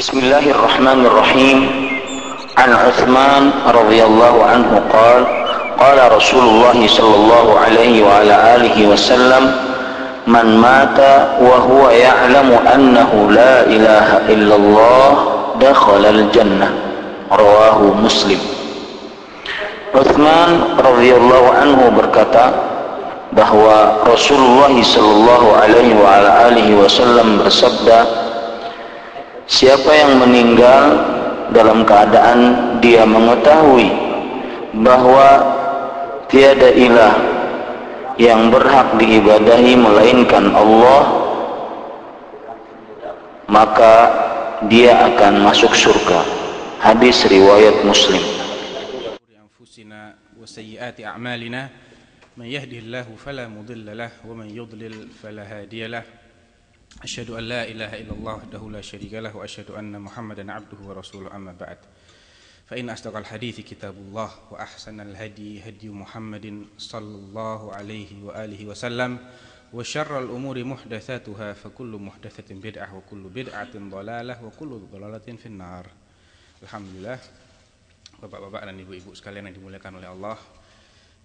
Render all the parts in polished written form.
Bismillahirrahmanirrahim. An Utsman radhiyallahu anhu qala Rasulullah sallallahu alaihi wa ala alihi wasallam, man mata wa huwa ya'lamu annahu la ilaha illallah dakhala al-jannah. Rawahu Muslim. Utsman radhiyallahu anhu berkata bahwa Rasulullah sallallahu alaihi wa ala alihi wasallam bersabda, siapa yang meninggal dalam keadaan dia mengetahui bahwa tiada ilah yang berhak diibadahi melainkan Allah, maka dia akan masuk surga. Hadis riwayat Muslim. من يهده الله فلا مضل له ومن يضلل فلا هادي له أشهد أن لا إله إلا الله وحده لا شريك له وأشهد أن محمدا عبده ورسوله أما بعد فإن أصدق الحديث كتاب الله وأحسن الهدي هدي محمد صلى الله عليه وآله وسلم وشر الأمور محدثاتها فكل محدثة بدعة وكل بدعة ضلالة وكل ضلالة في النار. Alhamdulillah, bapak-bapak dan ibu-ibu sekalian yang dimuliakan oleh Allah,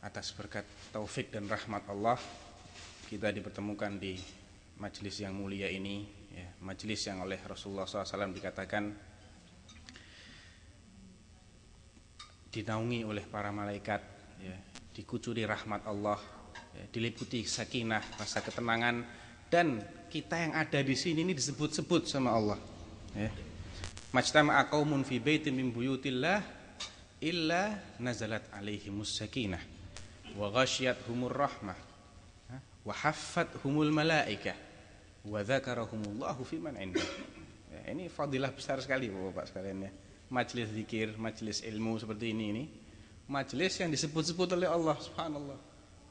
atas berkat taufik dan rahmat Allah kita dipertemukan di majelis yang mulia ini, ya, majelis yang oleh Rasulullah SAW dikatakan dinaungi oleh para malaikat, ya, dikucuri rahmat Allah, ya, diliputi sakinah, rasa ketenangan, dan kita yang ada di sini ini disebut-sebut sama Allah. Ya. Majtama'a qaumun fi baitin min buyutillah illa nazalat alaihimus sakinah wa ghasyiyatuhumur rahmah wa haffathumul malaikah wa dzakarahumullahu fiman indah. Ya, ini fadilah besar sekali Bapak sekalian, ya. Majelis zikir, majelis ilmu seperti ini majelis yang disebut-sebut oleh Allah subhanallah.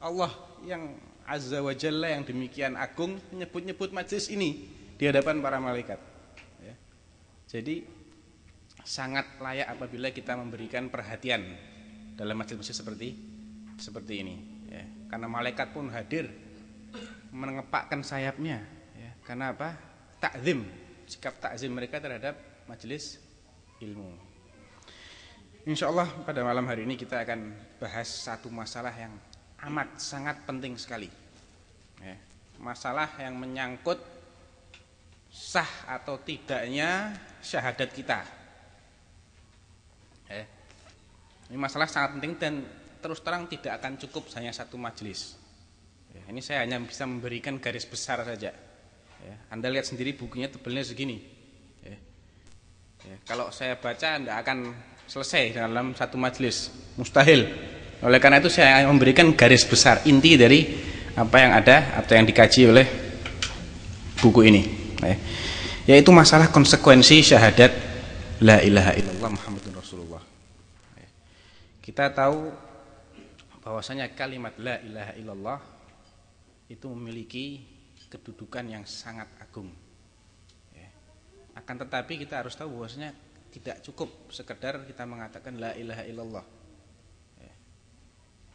Allah yang azza wa jalla yang demikian agung menyebut-nyebut majelis ini di hadapan para malaikat. Ya. Jadi sangat layak apabila kita memberikan perhatian dalam majelis seperti ini, ya. Karena malaikat pun hadir mengepakkan sayapnya, ya. Karena apa? Takzim, sikap takzim mereka terhadap majelis ilmu. Insyaallah pada malam hari ini kita akan bahas satu masalah yang amat sangat penting sekali, ya. Masalah yang menyangkut sah atau tidaknya syahadat kita. Ini masalah sangat penting dan terus terang tidak akan cukup hanya satu majelis. Ya, ini saya hanya bisa memberikan garis besar saja. Ya, Anda lihat sendiri bukunya tebalnya segini. Ya. Ya, kalau saya baca Anda akan selesai dalam satu majelis, mustahil. Oleh karena itu saya memberikan garis besar inti dari apa yang ada atau yang dikaji oleh buku ini. Ya. Yaitu masalah konsekuensi syahadat la ilaha illallah Muhammadun Rasulullah. Ya. Kita tahu bahwasanya kalimat la ilaha illallah itu memiliki kedudukan yang sangat agung, ya. Akan tetapi kita harus tahu bahwasanya tidak cukup sekedar kita mengatakan la ilaha illallah, ya.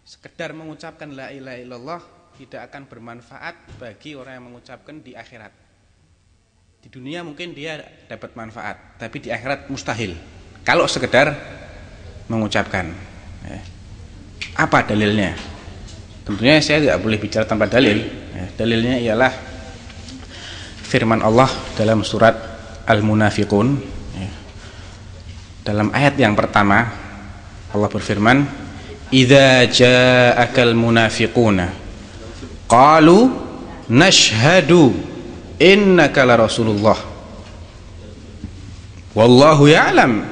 Sekedar mengucapkan la ilaha illallah tidak akan bermanfaat bagi orang yang mengucapkan di akhirat. Di dunia mungkin dia dapat manfaat, tapi di akhirat mustahil kalau sekedar mengucapkan, ya. Apa dalilnya? Tentunya saya tidak boleh bicara tanpa dalil, ya. Dalilnya ialah firman Allah dalam surat Al-Munafiqun, ya. Dalam ayat yang pertama Allah berfirman, idza ja'akal munafiquna qalu nashhadu innaka la rasulullah wallahu ya'lam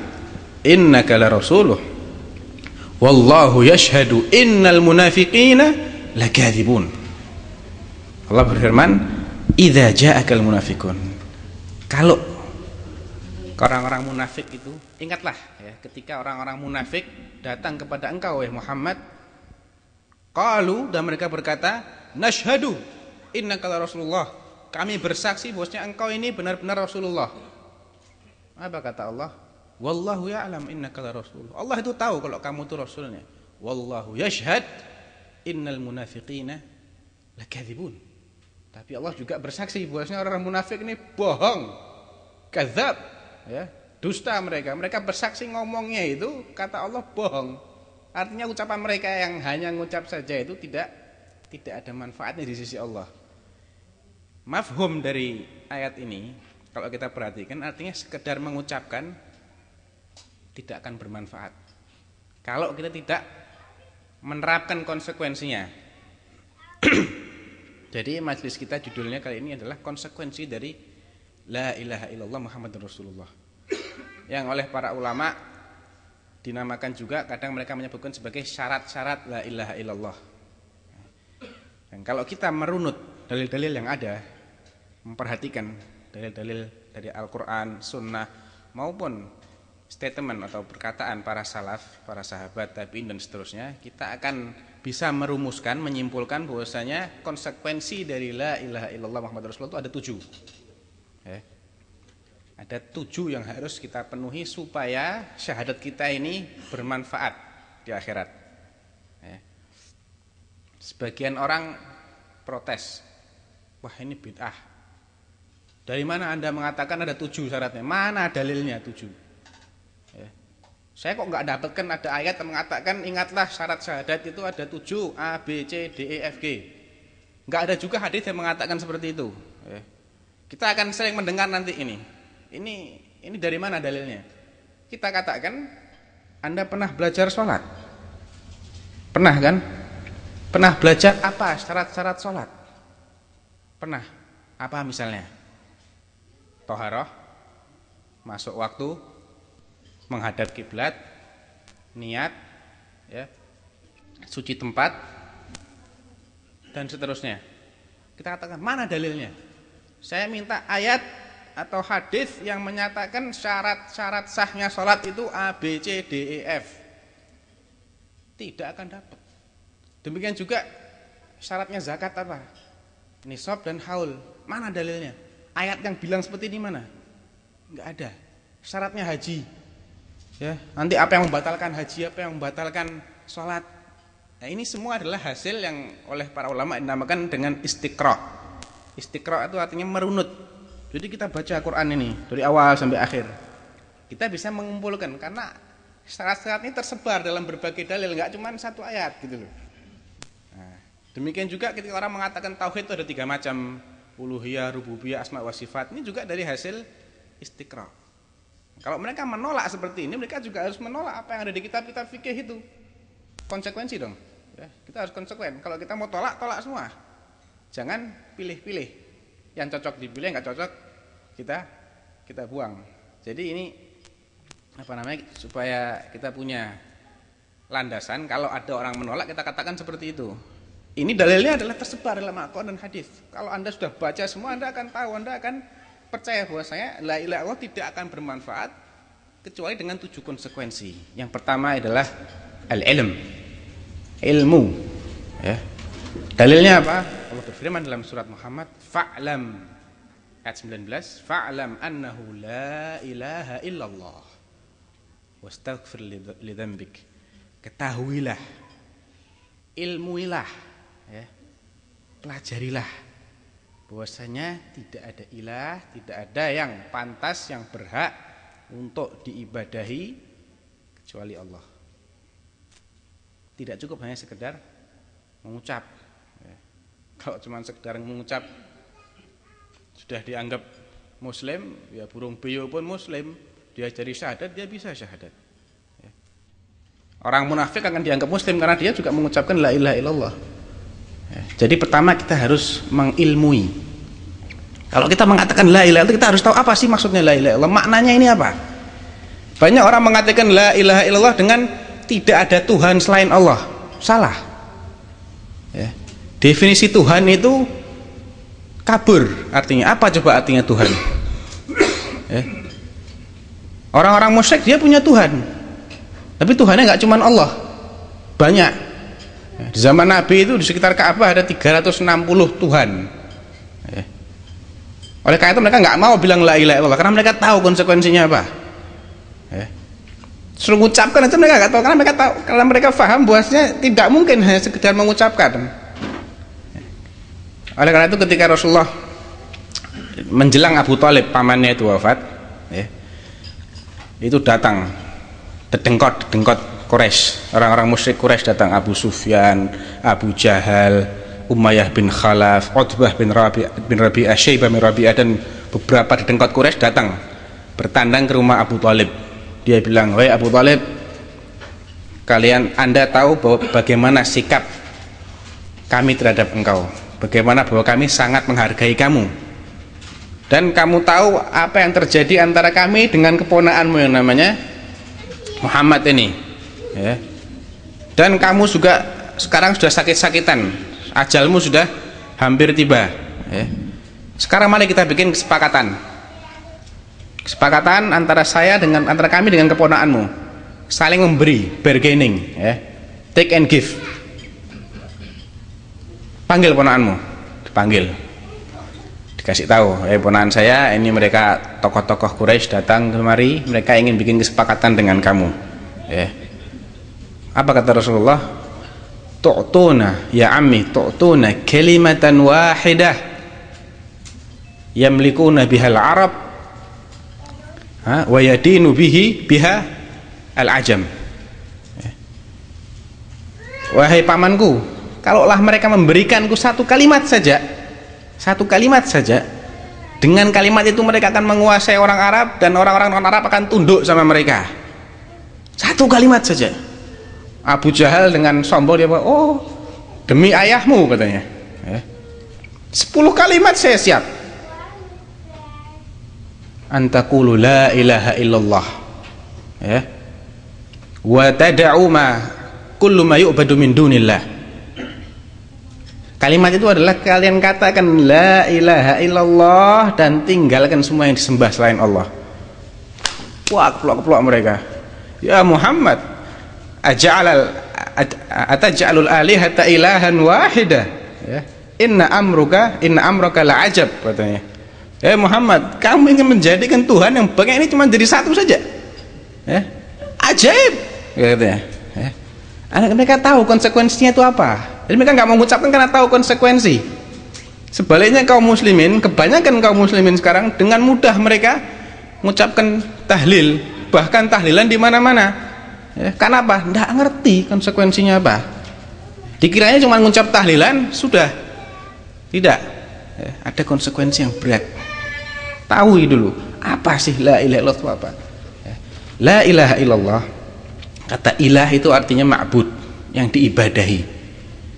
innaka la rasuluh wallahu yashhadu innal munafiqina lakadzibun. Allah berfirman, idza ja'akal munafiqun. Kalau orang-orang munafik itu, ingatlah, ya, ketika orang-orang munafik datang kepada engkau wahai Muhammad, qalu, dan mereka berkata, nashhadu innaka la rasulullah. Kami bersaksi bahwasanya engkau ini benar-benar Rasulullah. Apa kata Allah? Wallahu ya'lam innaka la rasul. Allah itu tahu kalau kamu itu rasulnya. Wallahu yashhad innal munafiqina lakadzibun. Tapi Allah juga bersaksi bahwasanya orang munafik ini bohong, kadzab, ya, dusta mereka. Mereka bersaksi ngomongnya itu kata Allah bohong. Artinya ucapan mereka yang hanya ngucap saja itu tidak ada manfaatnya di sisi Allah. Mafhum dari ayat ini kalau kita perhatikan artinya sekedar mengucapkan tidak akan bermanfaat kalau kita tidak menerapkan konsekuensinya. Jadi majelis kita judulnya kali ini adalah konsekuensi dari La ilaha illallah Muhammadur Rasulullah, yang oleh para ulama dinamakan juga, kadang mereka menyebutkan sebagai syarat-syarat La ilaha illallah. Dan kalau kita merunut dalil-dalil yang ada, memperhatikan dalil-dalil dari Al-Quran, Sunnah, maupun statement atau perkataan para salaf, para sahabat, tabi'in dan seterusnya, kita akan bisa merumuskan, menyimpulkan bahwasanya konsekuensi dari La ilaha illallah Muhammadur Rasulullah itu ada 7. Ada 7 yang harus kita penuhi supaya syahadat kita ini bermanfaat di akhirat. Sebagian orang protes, wah ini bid'ah. Dari mana Anda mengatakan ada 7 syaratnya? Mana dalilnya 7? Saya kok nggak dapatkan ada ayat yang mengatakan ingatlah syarat syahadat itu ada 7 A, B, C, D, E, F, G. Nggak ada juga hadis yang mengatakan seperti itu. Kita akan sering mendengar nanti ini. Ini dari mana dalilnya? Kita katakan, Anda pernah belajar sholat? Pernah kan? Pernah belajar apa syarat-syarat sholat? Pernah. Apa misalnya? Toharoh, masuk waktu, menghadap kiblat, niat, ya, suci tempat, dan seterusnya. Kita katakan, mana dalilnya? Saya minta ayat atau hadis yang menyatakan syarat-syarat sahnya sholat itu A, B, C, D, E, F. Tidak akan dapat. Demikian juga syaratnya zakat apa? Nisab dan haul. Mana dalilnya? Ayat yang bilang seperti ini mana? Enggak ada. Syaratnya haji. Ya, nanti apa yang membatalkan haji, apa yang membatalkan sholat. Nah, ini semua adalah hasil yang oleh para ulama dinamakan dengan istiqra'. Istiqra' itu artinya merunut. Jadi kita baca Quran ini dari awal sampai akhir. Kita bisa mengumpulkan karena syarat-syarat ini tersebar dalam berbagai dalil, enggak cuma satu ayat gitu loh. Nah, demikian juga ketika orang mengatakan tauhid itu ada 3 macam, uluhiyah, rububiyah, asma wa sifat, ini juga dari hasil istiqra'. Kalau mereka menolak seperti ini, mereka juga harus menolak apa yang ada di kitab-kitab fikih itu. Konsekuensi dong. Ya, kita harus konsekuen. Kalau kita mau tolak, tolak semua. Jangan pilih-pilih. Yang cocok dipilih, nggak cocok kita buang. Jadi ini supaya kita punya landasan. Kalau ada orang menolak, kita katakan seperti itu. Ini dalilnya adalah tersebar dalam Al-Quran dan hadis. Kalau Anda sudah baca semua, Anda akan tahu, Anda akan percaya bahwasanya la ilaha illallah tidak akan bermanfaat kecuali dengan 7 konsekuensi. Yang pertama adalah al-ilm, ilmu. Ya. Dalilnya apa? Allah berfirman dalam surat Muhammad, fa'lam, ayat 19, fa'lam annahu la ilaha illallah wastaghfir li dzambik. Ketahuilah, ilmuilah, ya, pelajarilah bahwasanya tidak ada ilah, tidak ada yang pantas, yang berhak untuk diibadahi kecuali Allah. Tidak cukup hanya sekedar mengucap. Ya. Kalau cuma sekedar mengucap sudah dianggap muslim, ya burung beo pun muslim, diajari syahadat, dia bisa syahadat. Ya. Orang munafik akan dianggap muslim karena dia juga mengucapkan la ilaha illallah. Jadi pertama kita harus mengilmui. Kalau kita mengatakan la ilaha illallah, kita harus tahu apa sih maksudnya la ilaha illallah, maknanya ini apa. Banyak orang mengatakan la ilaha illallah dengan tidak ada Tuhan selain Allah. Salah. Ya. Definisi Tuhan itu kabur. Artinya apa coba artinya Tuhan? Ya. Orang-orang musyrik dia punya Tuhan, tapi Tuhannya nggak cuma Allah, banyak. Di zaman Nabi itu di sekitar Ka'bah ada 360 Tuhan. Oleh karena itu mereka nggak mau bilang la ilaha illallah karena mereka tahu konsekuensinya apa. Suruh mengucapkan aja mereka nggak tahu karena mereka paham bahwasanya tidak mungkin hanya sekedar mengucapkan. Oleh karena itu ketika Rasulullah menjelang Abu Thalib pamannya itu wafat, itu datang dedengkot Quraisy, orang-orang musyrik Quraisy datang, Abu Sufyan, Abu Jahal, Umayyah bin Khalaf, Utbah bin Rabi'ah, Syaibah bin Rabi'ah, dan beberapa dedengkot Quraisy datang bertandang ke rumah Abu Thalib. Dia bilang, "Wahai Abu Thalib, Anda tahu bahwa bagaimana sikap kami terhadap engkau, bagaimana bahwa kami sangat menghargai kamu, dan kamu tahu apa yang terjadi antara kami dengan keponakanmu yang namanya Muhammad ini, ya. Dan kamu juga sekarang sudah sakit-sakitan, ajalmu sudah hampir tiba, ya. Sekarang mari kita bikin kesepakatan antara kami dengan keponakanmu, saling memberi, bargaining, ya. Take and give. Panggil ponakanmu." Dipanggil, dikasih tahu, ponakan saya ini, mereka tokoh-tokoh Quraisy datang kemari, mereka ingin bikin kesepakatan dengan kamu, ya. Apa kata Rasulullah? "Tu'tuna ya ammi, tu'tuna kalimatan wahidah yamlikuna bihal Arab wa yadinu biha al-ajam." Wahai pamanku, kalaulah mereka memberikanku satu kalimat saja, dengan kalimat itu mereka akan menguasai orang Arab, dan orang-orang non-Arab akan tunduk sama mereka. Satu kalimat saja. Abu Jahal dengan sombong dia bilang, "Oh, demi ayahmu," katanya, 10 kalimat saya siap. "Antaqulu la ilaha illallah, ya, wa tad'u ma kullu ma yu'badu min dunillah." Kalimat itu adalah kalian katakan la ilaha illallah dan tinggalkan semua yang disembah selain Allah. Wah, keplok-keplok mereka. "Ya Muhammad, ataj'alul alihata ilahan wahida, ya, inna amruka la'ajab," katanya. Muhammad, kamu ingin menjadikan Tuhan yang bagian ini cuma jadi satu saja, ya, ajaib, katanya, ya. Mereka tahu konsekuensinya itu apa. Jadi mereka nggak mengucapkan karena tahu konsekuensi. Sebaliknya kaum muslimin, kebanyakan kaum muslimin sekarang dengan mudah mereka mengucapkan tahlil, bahkan tahlilan di mana-mana, ya, karena apa? Nggak ngerti konsekuensinya apa. Dikiranya cuma mengucap tahlilan sudah. Tidak, ya, ada konsekuensi yang berat. Tahu dulu apa sih la ilaha illallah itu apa, ya. La ilaha illallah, kata ilah itu artinya ma'bud, yang diibadahi.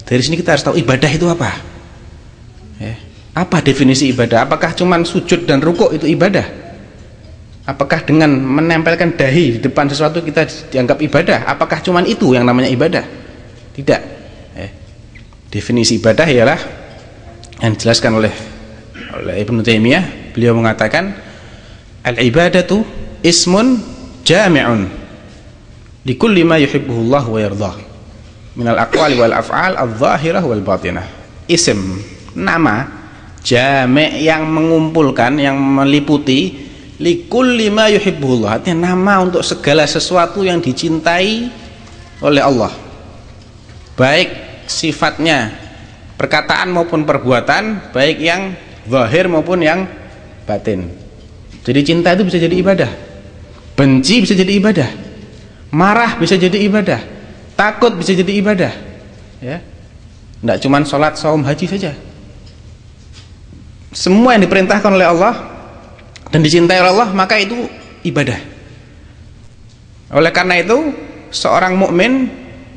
Dari sini kita harus tahu ibadah itu apa, ya. Apa definisi ibadah? Apakah cuman sujud dan rukuk itu ibadah? Apakah dengan menempelkan dahi di depan sesuatu kita dianggap ibadah? Apakah cuman itu yang namanya ibadah? Tidak, ya. Definisi ibadah ialah yang dijelaskan oleh Ibnu Taimiyah. Beliau mengatakan, al-ibadatu ismun jami'un likulli ma yuhibbuhullah wa yardah minal aqwali wal af'al adh-dhahirah wal batinah. Isim, nama jami' yang mengumpulkan, yang meliputi likulli ma yuhibbuhullah, artinya nama untuk segala sesuatu yang dicintai oleh Allah, baik sifatnya perkataan maupun perbuatan, baik yang zahir maupun yang batin. Jadi cinta itu bisa jadi ibadah, benci bisa jadi ibadah, marah bisa jadi ibadah, takut bisa jadi ibadah, ya. Tidak cuma sholat, saum, haji saja. Semua yang diperintahkan oleh Allah dan dicintai oleh Allah, maka itu ibadah. Oleh karena itu, seorang mukmin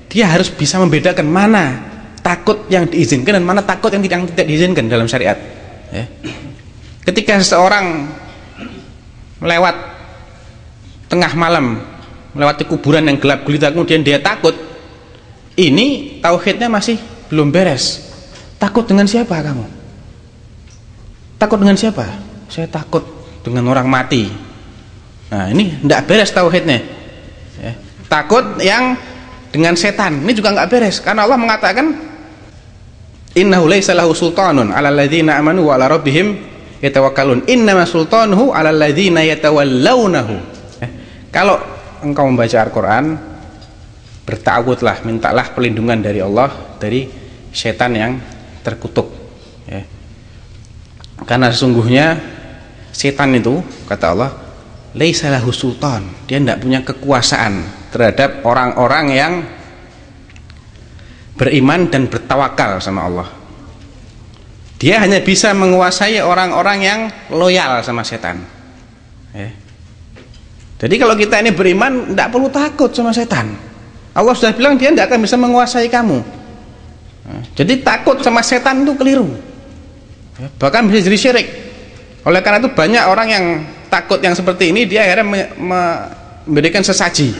dia harus bisa membedakan mana takut yang diizinkan dan mana takut yang tidak diizinkan dalam syariat, ya. Ketika seseorang melewat tengah malam, melewati kuburan yang gelap gulita, kemudian dia takut, ini tauhidnya masih belum beres. Takut dengan siapa kamu? Takut dengan siapa? Saya takut dengan orang mati. Nah, ini tidak beres tauhidnya, ya. Takut yang dengan setan, ini juga nggak beres, karena Allah mengatakan innahu laisa lahu sultanun 'alal ladzina amanu wa 'ala rabbihim yatawakkalun, innama sultanuhu 'alal ladzina yatawallawnahu. Kalau engkau membaca Al-Quran, bertawudlah, mintalah perlindungan dari Allah dari setan yang terkutuk, ya. Karena sesungguhnya setan itu, kata Allah, laisa lahu sultan, dia tidak punya kekuasaan terhadap orang-orang yang beriman dan bertawakal sama Allah. Dia hanya bisa menguasai orang-orang yang loyal sama setan. Jadi kalau kita ini beriman, tidak perlu takut sama setan. Allah sudah bilang dia tidak akan bisa menguasai kamu. Jadi takut sama setan itu keliru, bahkan bisa jadi syirik. Oleh karena itu banyak orang yang takut yang seperti ini, dia akhirnya memberikan sesaji.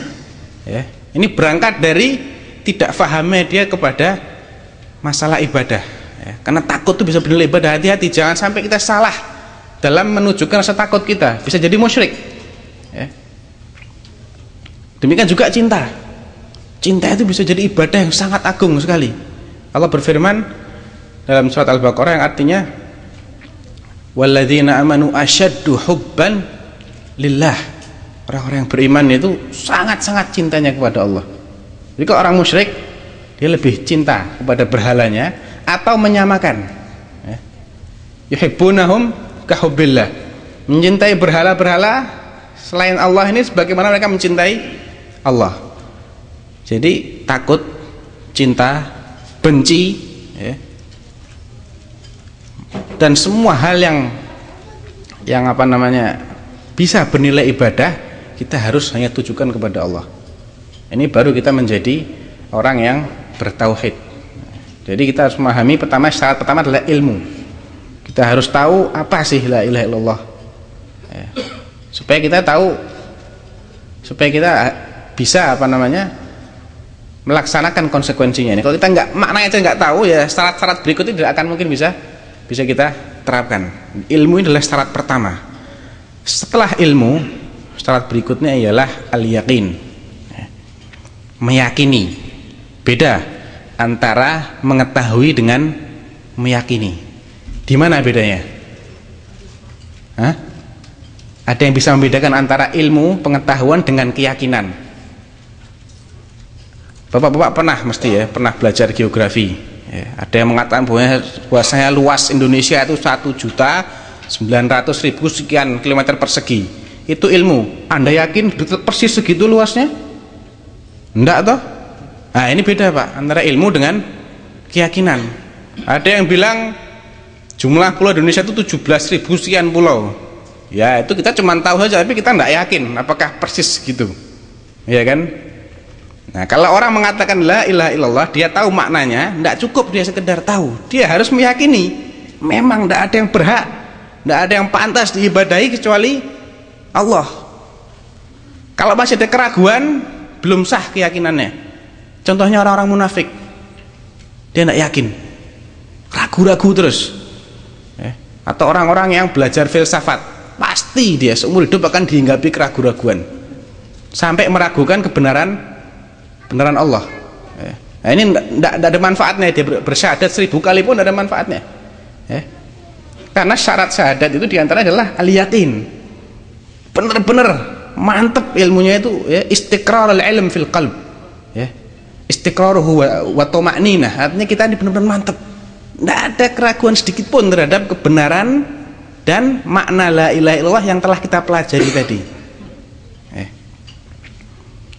Ini berangkat dari tidak fahamnya dia kepada masalah ibadah. Karena takut itu bisa bernilai ibadah. Hati-hati, jangan sampai kita salah dalam menunjukkan rasa takut kita, bisa jadi musyrik. Demikian juga cinta. Cinta itu bisa jadi ibadah yang sangat agung sekali. Allah berfirman dalam surat Al-Baqarah yang artinya walladzina amanu asyaddu hubban lillah. Orang-orang yang beriman itu sangat-sangat cintanya kepada Allah. Jadi kalau orang musyrik, dia lebih cinta kepada berhalanya atau menyamakan. Yuhibbunahum kahubbillah, mencintai berhala-berhala selain Allah ini sebagaimana mereka mencintai Allah. Jadi takut, cinta, benci, dan semua hal yang apa namanya bisa bernilai ibadah, kita harus hanya tujukan kepada Allah. Ini baru kita menjadi orang yang bertauhid. Jadi kita harus memahami syarat pertama adalah ilmu. Kita harus tahu apa sih la ilaha illallah, supaya kita tahu, supaya kita bisa apa namanya melaksanakan konsekuensinya. Ini kalau kita maknanya aja nggak tahu, ya syarat-syarat berikutnya tidak akan mungkin bisa kita terapkan. Ilmu ini adalah syarat pertama. Setelah ilmu, syarat berikutnya ialah al-yaqin, meyakini. Beda antara mengetahui dengan meyakini. Di mana bedanya? Ada yang bisa membedakan antara ilmu pengetahuan dengan keyakinan? Bapak-bapak pernah belajar geografi. Ada yang mengatakan bahwasanya luas Indonesia itu 1.900.000 sekian kilometer persegi. Itu ilmu. Anda yakin persis segitu luasnya? Enggak toh? Nah, ini beda Pak, antara ilmu dengan keyakinan. Ada yang bilang jumlah pulau Indonesia itu 17.000 sekian pulau. Ya itu kita cuma tahu saja, tapi kita enggak yakin apakah persis gitu. Ya kan? Nah, kalau orang mengatakan la ilaha illallah, dia tahu maknanya, tidak cukup dia sekedar tahu, dia harus meyakini memang tidak ada yang berhak, tidak ada yang pantas diibadahi kecuali Allah. Kalau masih ada keraguan, belum sah keyakinannya. Contohnya orang-orang munafik, dia tidak yakin, ragu-ragu terus. Atau orang-orang yang belajar filsafat, pasti dia seumur hidup akan dihinggapi keraguan-raguan sampai meragukan kebenaran Allah. Nah, ini tidak ada manfaatnya, dia bersyahadat 1000 kali pun tidak ada manfaatnya. Karena syarat syahadat itu diantara adalah al-yakin, benar-benar mantep ilmunya itu, istiqrar al-ilm fil qalb, istiqraruhu wa tuma'ninah, artinya kita ini benar-benar mantep, tidak ada keraguan sedikit pun terhadap kebenaran dan makna la ilaha illallah yang telah kita pelajari tadi.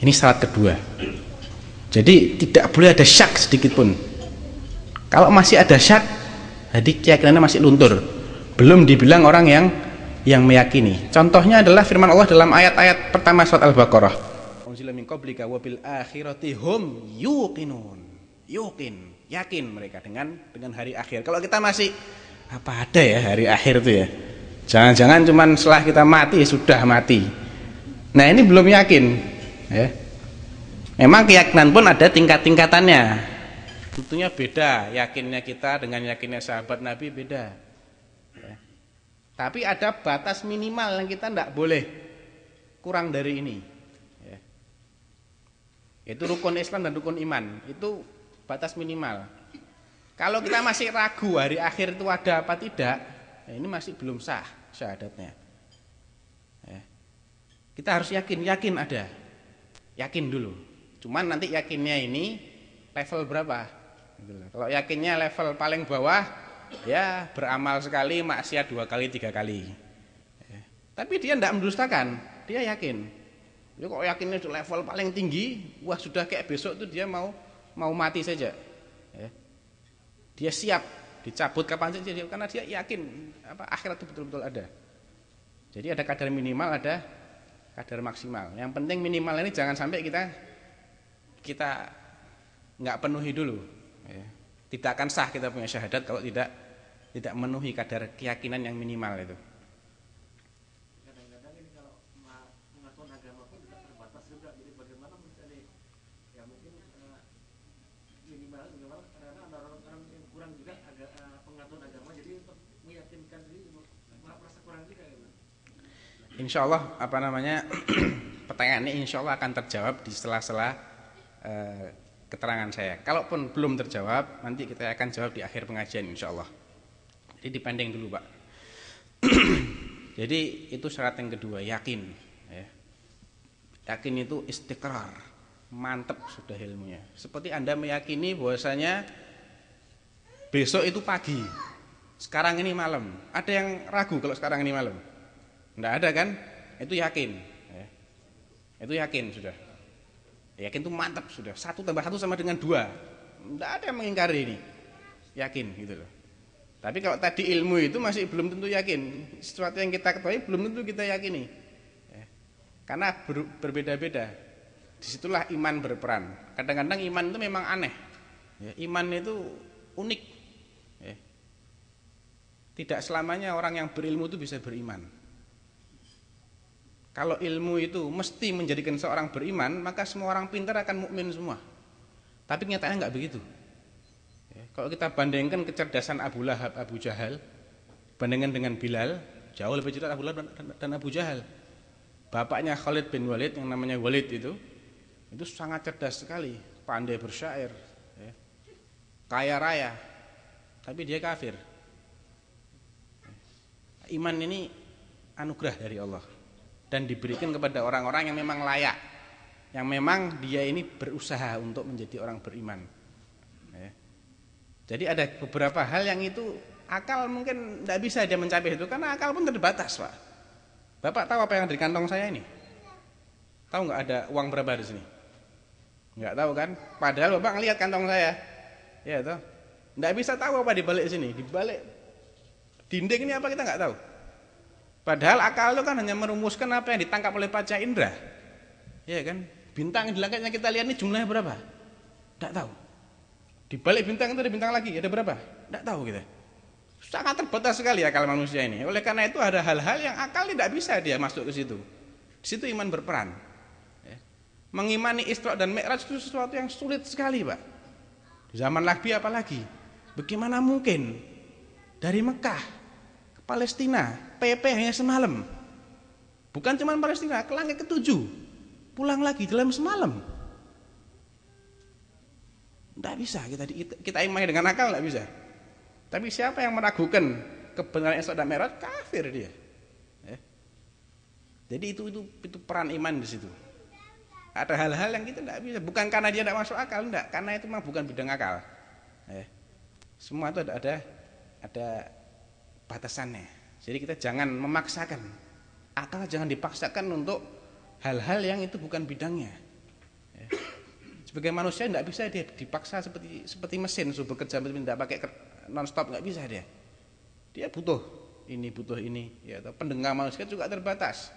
Ini syarat kedua. Jadi tidak boleh ada syak sedikit pun. Kalau masih ada syak, jadi keyakinannya masih luntur, belum dibilang orang yang meyakini. Contohnya adalah firman Allah dalam ayat-ayat pertama surat Al-Baqarah. Unzila min qablika wa bil akhirati hum yuqinun. Yuqin, yakin mereka dengan hari akhir. Kalau kita masih apa ada ya hari akhir itu ya? Jangan-jangan cuman setelah kita mati sudah mati. Nah, ini belum yakin, ya. Memang keyakinan pun ada tingkat-tingkatannya. Tentunya beda, yakinnya kita dengan yakinnya sahabat Nabi beda. Ya. Tapi ada batas minimal yang kita tidak boleh kurang dari ini. Ya. Itu rukun Islam dan rukun iman. Itu batas minimal. Kalau kita masih ragu hari akhir itu ada apa tidak, ya ini masih belum sah syahadatnya. Ya. Kita harus yakin ada. Yakin dulu. Cuman nanti yakinnya ini level berapa? Kalau yakinnya level paling bawah, ya beramal sekali, maksiat 2 kali 3 kali. Tapi dia tidak mendustakan, dia yakin. Dia kok yakinnya level paling tinggi, wah sudah kayak besok tuh dia mau mati saja. Ya. Dia siap dicabut kapan saja karena dia yakin akhirat itu betul-betul ada. Jadi ada kadar minimal, ada kadar maksimal. Yang penting minimal ini jangan sampai kita nggak penuhi dulu. Ya. Tidak akan sah kita punya syahadat kalau tidak memenuhi kadar keyakinan yang minimal itu. Kadang-kadang ini kalau pengakuan agama pun juga terbatas juga. Jadi bagaimana mencari ya mungkin minimal bagaimana karena ada orang-orang yang kurang juga agak pengakuan agama, jadi untuk meyakinkan diri merasa kurang juga gitu. Insya Allah pertanyaan ini insya Allah akan terjawab di sela-sela keterangan saya. Kalaupun belum terjawab, nanti kita akan jawab di akhir pengajian insya Allah. Jadi dipending dulu Pak. Jadi itu syarat yang kedua, yakin. Ya. Yakin itu istiqrar, mantap sudah ilmunya. Seperti Anda meyakini bahwasanya besok itu pagi, sekarang ini malam. Ada yang ragu kalau sekarang ini malam? Tidak ada kan? Itu yakin. Ya. Itu yakin sudah. Yakin itu mantap sudah. 1 + 1 sama dengan 2. Tidak ada yang mengingkari ini. Yakin gitu loh. Tapi kalau tadi ilmu itu masih belum tentu yakin. Sesuatu yang kita ketahui belum tentu kita yakini. Ya. Karena berbeda-beda. Disitulah iman berperan. Kadang-kadang iman itu memang aneh. Ya, iman itu unik. Ya. Tidak selamanya orang yang berilmu itu bisa beriman. Kalau ilmu itu mesti menjadikan seorang beriman, maka semua orang pintar akan mukmin semua. Tapi kenyataannya enggak begitu. Ya, kalau kita bandingkan kecerdasan Abu Lahab, Abu Jahal, bandingkan dengan Bilal, jauh lebih cerdas Abu Lahab dan Abu Jahal. Bapaknya Khalid bin Walid yang namanya Walid itu sangat cerdas sekali, pandai bersyair, ya, kaya raya, tapi dia kafir. Iman ini anugerah dari Allah dan diberikan kepada orang-orang yang memang layak, yang memang dia ini berusaha untuk menjadi orang beriman. Ya. Jadi ada beberapa hal yang itu akal mungkin tidak bisa dia mencapai itu karena akal pun terbatas, Pak. Bapak tahu apa yang ada di kantong saya ini? Tahu nggak ada uang berapa di sini? Nggak tahu kan? Padahal Bapak ngelihat kantong saya, ya toh. Nggak bisa tahu apa di balik sini, di balik dinding ini apa kita nggak tahu. Padahal akal itu kan hanya merumuskan apa yang ditangkap oleh panca indera. Ya kan? Bintang di langit yang kita lihat ini jumlahnya berapa? Tidak tahu. Di balik bintang itu ada bintang lagi, ada berapa? Tidak tahu kita. Sangat terbatas sekali akal manusia ini. Oleh karena itu ada hal-hal yang akal tidak bisa dia masuk ke situ. Di situ iman berperan. Ya. Mengimani Isra dan Mi'raj itu sesuatu yang sulit sekali, Pak. Di zaman Nabi apalagi. Bagaimana mungkin dari Mekah ke Palestina PP hanya semalam. Bukan cuma Palestina, ke langit ke-7. Pulang lagi dalam semalam. Tidak bisa kita imani dengan akal, tidak bisa. Tapi siapa yang meragukan kebenaran Isra dan Mi'raj, kafir dia. Ya. Jadi itu peran iman di situ. Ada hal-hal yang kita tidak bisa, bukan karena dia tidak masuk akal, tidak, karena itu memang bukan bidang akal. Ya. Semua itu ada batasannya. Jadi kita jangan memaksakan. Akal jangan dipaksakan untuk hal-hal yang itu bukan bidangnya. Ya. Sebagai manusia tidak bisa dia dipaksa seperti mesin suruh bekerja tidak pakai non-stop, nggak bisa dia. Dia butuh ini, ya. Pendengar manusia juga terbatas.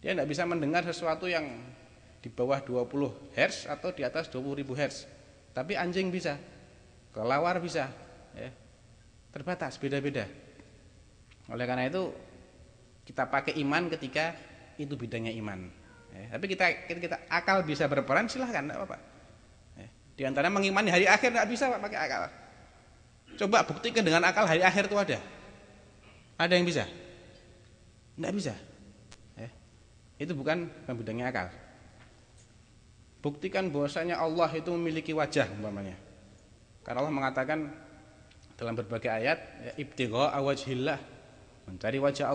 Dia tidak bisa mendengar sesuatu yang di bawah 20 Hz atau di atas 20.000 Hz. Tapi anjing bisa, kelawar bisa, ya. Terbatas, beda-beda. Oleh karena itu kita pakai iman ketika itu bidangnya iman. Ya. Tapi kita akal bisa berperan, silahkan, tidak apa-apa. Ya. Di antara mengimani hari akhir tidak bisa Pak, pakai akal. Coba buktikan dengan akal hari akhir itu ada. Ada yang bisa? Tidak bisa. Ya. Itu bukan bidangnya akal. Buktikan bahwasanya Allah itu memiliki wajah umpamanya. Karena Allah mengatakan dalam berbagai ayat, ibtigha wajhillah, mencari wajah Allah.